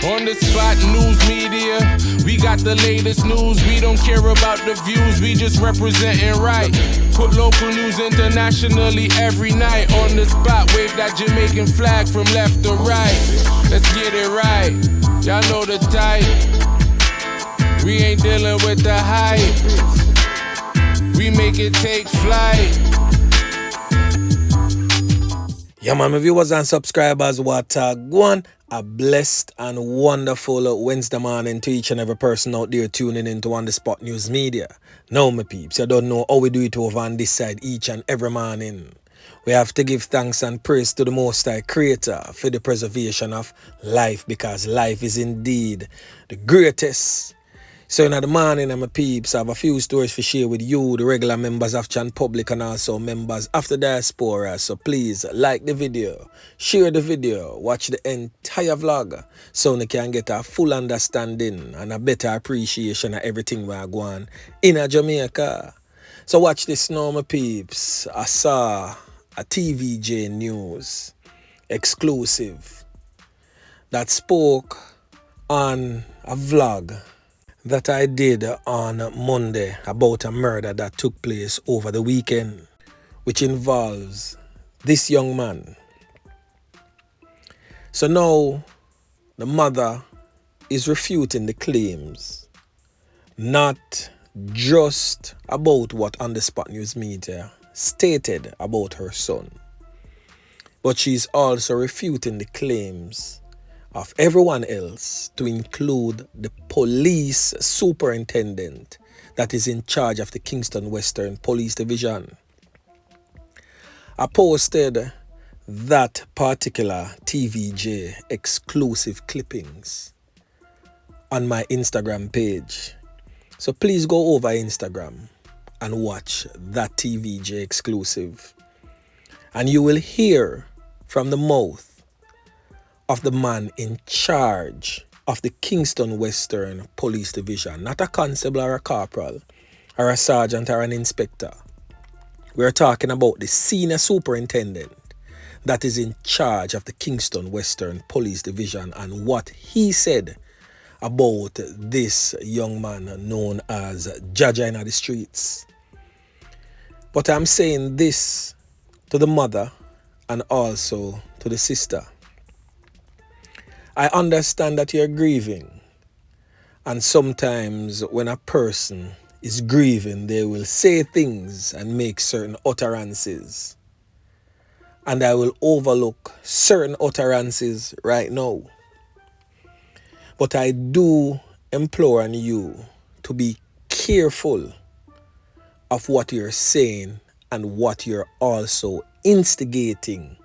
On the spot news media, we got the latest news. We don't care about the views, we just representing right. Put local news internationally every night. On the spot, wave that Jamaican flag from left to right. Let's get it right, y'all know the type. We ain't dealing with the hype, we make it take flight. Yeah, man, my viewers and subscribers, what go on. A blessed and wonderful Wednesday morning to each and every person out there tuning into On The Spot News Media. Now, my peeps, you don't know how we do it over on this side each and every morning. We have to give thanks and praise to the Most High Creator for the preservation of life, because life is indeed the greatest. So in the morning, my peeps, I have a few stories to share with you, the regular members of Chan Public and also members of the diaspora. So please like the video, share the video, watch the entire vlog so you can get a full understanding and a better appreciation of everything we are going in Jamaica. So watch this now, my peeps. I saw a TVJ News exclusive that spoke on a vlog that I did on Monday about a murder that took place over the weekend, which involves this young man. So now the mother is refuting the claims, not just about what On The Spot News Media stated about her son, but she's also refuting the claims of everyone else, to include the police superintendent that is in charge of the Kingston Western Police Division. I posted that particular TVJ exclusive clippings on my Instagram page. So please go over Instagram and watch that TVJ exclusive. And you will hear from the mouth of the man in charge of the Kingston Western Police Division, not a constable or a corporal or a sergeant or an inspector. We're talking about the senior superintendent that is in charge of the Kingston Western Police Division and what he said about this young man known as Jaja in the streets. But I'm saying this to the mother and also to the sister. I understand that you're grieving, and sometimes when a person is grieving, they will say things and make certain utterances, and I will overlook certain utterances right now. But I do implore on you to be careful of what you're saying and what you're also instigating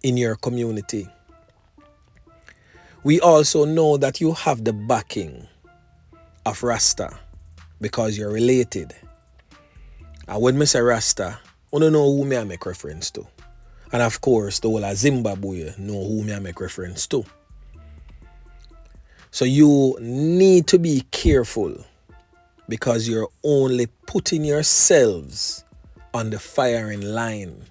in your community. We also know that you have the backing of Rasta because you're related. And when I say Rasta, I don't know who I make reference to. And of course, the whole of Zimbabwe know who I make reference to. So you need to be careful because you're only putting yourselves on the firing line.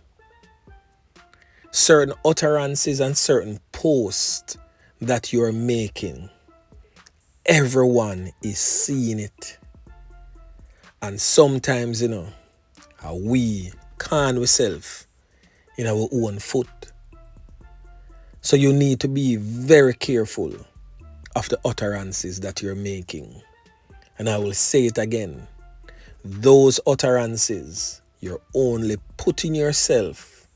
Certain utterances and certain posts that you're making, everyone is seeing it. And sometimes, how we can't ourselves in our own foot. So you need to be very careful of the utterances that you're making. And I will say it again. Those utterances, you're only putting yourself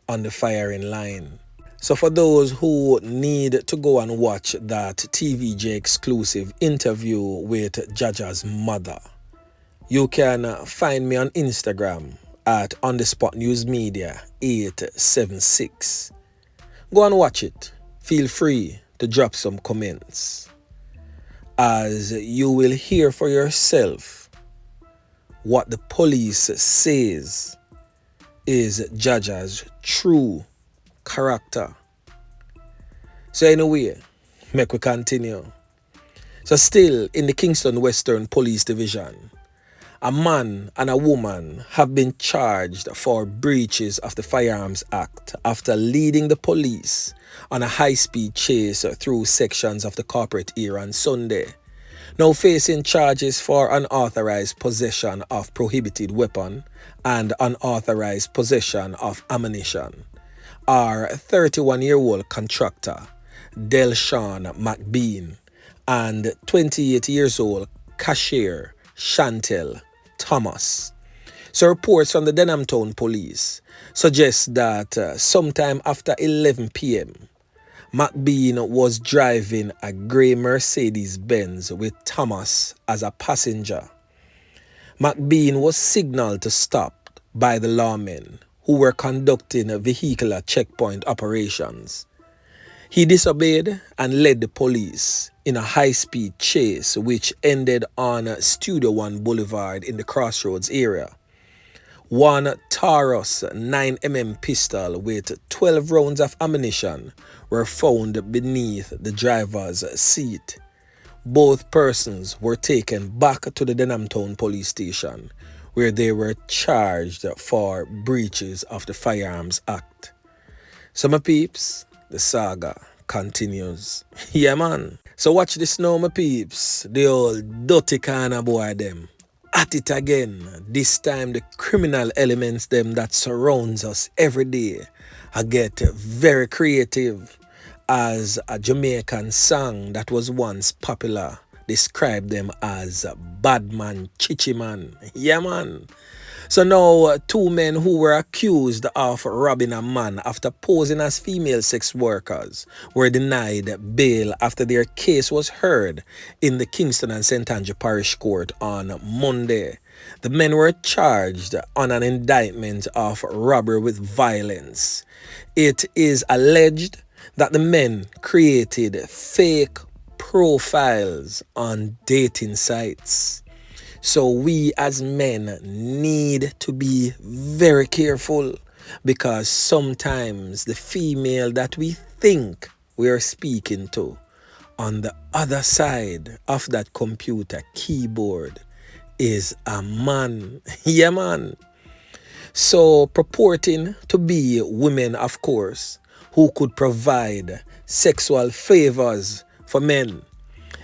on the firing line. So for those who need to go and watch that TVJ exclusive interview with Jaja's mother, you can find me on Instagram at On The Spot News Media 876. Go and watch it. Feel free to drop some comments, as you will hear for yourself what the police says is Jaja's true character. So anyway, make we continue. So still in the Kingston Western Police Division, A man and a woman have been charged for breaches of the Firearms Act after leading the police on a high-speed chase through sections of the corporate area on Sunday. Now facing charges for unauthorized possession of prohibited weapon and unauthorized possession of ammunition are 31-year-old contractor Delshawn McBean and 28 years old cashier Chantel Thomas. So reports from the Denham Town Police suggest that sometime after 11 p.m., McBean was driving a grey Mercedes-Benz with Thomas as a passenger. McBean was signaled to stop by the lawmen who were conducting vehicular checkpoint operations. He disobeyed and led the police in a high-speed chase which ended on Studio One Boulevard in the Crossroads area. One Taurus 9mm pistol with 12 rounds of ammunition were found beneath the driver's seat. Both persons were taken back to the Denham Town Police Station where they were charged for breaches of the Firearms Act. So my peeps, the saga continues. Yeah man. So watch this now my peeps. The old dirty kind of boy them. At it again. This time the criminal elements them that surrounds us every day I get very creative, as a Jamaican song that was once popular described them as bad man, chichi man. Yeah man. So now two men who were accused of robbing a man after posing as female sex workers were denied bail after their case was heard in the Kingston and St. Andrew Parish Court on Monday. The men were charged on an indictment of robbery with violence. It is alleged that the men created fake profiles on dating sites. So we as men need to be very careful, because sometimes the female that we think we are speaking to on the other side of that computer keyboard is a man. Yeah man. So purporting to be women, of course, who could provide sexual favors for men.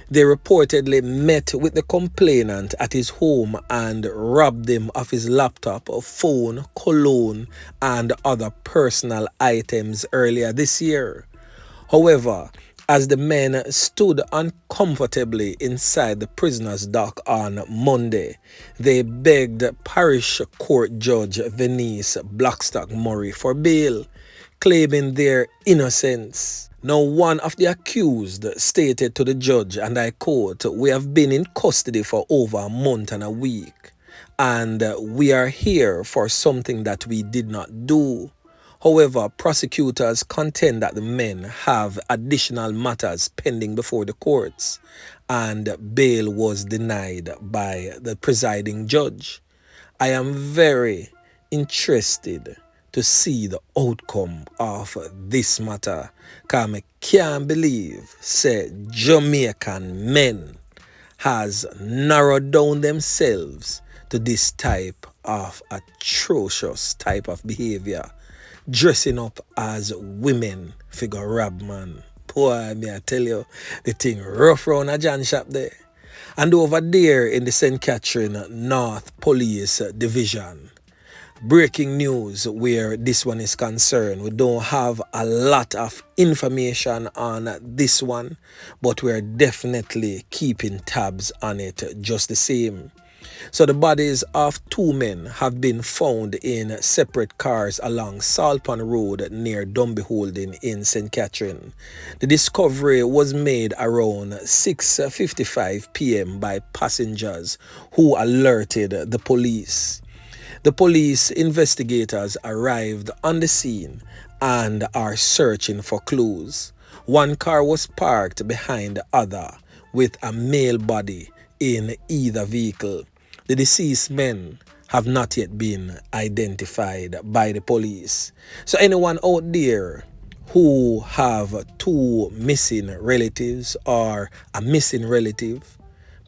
They reportedly met with the complainant at his home and robbed him of his laptop, phone, cologne, and other personal items earlier this year. However, as the men stood uncomfortably inside the prisoner's dock on Monday, they begged Parish Court Judge Venice Blackstock Murray for bail, claiming their innocence. Now, one of the accused stated to the judge, and I quote, "We have been in custody for over a month and a week, and we are here for something that we did not do." However, prosecutors contend that the men have additional matters pending before the courts, and bail was denied by the presiding judge. I am very interested to see the outcome of this matter, because I can't believe, say, Jamaican men has narrowed down themselves to this type of atrocious type of behavior, dressing up as women figure rob man. Boy, me I tell you, the thing rough round a John shop there. And over there in the St. Catherine North Police Division, breaking news where this one is concerned. We don't have a lot of information on this one, but we're definitely keeping tabs on it just the same. So the bodies of two men have been found in separate cars along Salpon Road near Dumby Holding in St. Catherine. The discovery was made around 6:55 p.m. by passengers who alerted the police. The police investigators arrived on the scene and are searching for clues. One car was parked behind the other with a male body in either vehicle. The deceased men have not yet been identified by the police. So anyone out there who have two missing relatives or a missing relative,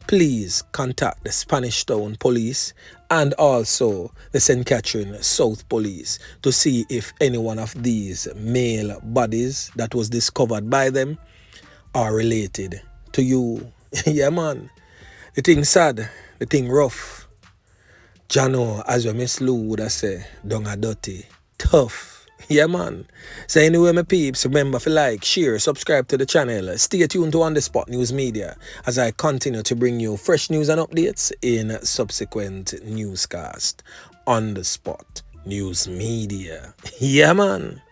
please contact the Spanish Town Police and also the St. Catherine South Police to see if any one of these male bodies that was discovered by them are related to you. Yeah, man. The thing sad, the thing rough. Jano, as well, Miss Lou would have said, dung a dirty, tough. Yeah, man. So anyway, my peeps, remember to like, share, subscribe to the channel. Stay tuned to On The Spot News Media as I continue to bring you fresh news and updates in subsequent newscast. On The Spot News Media. Yeah, man.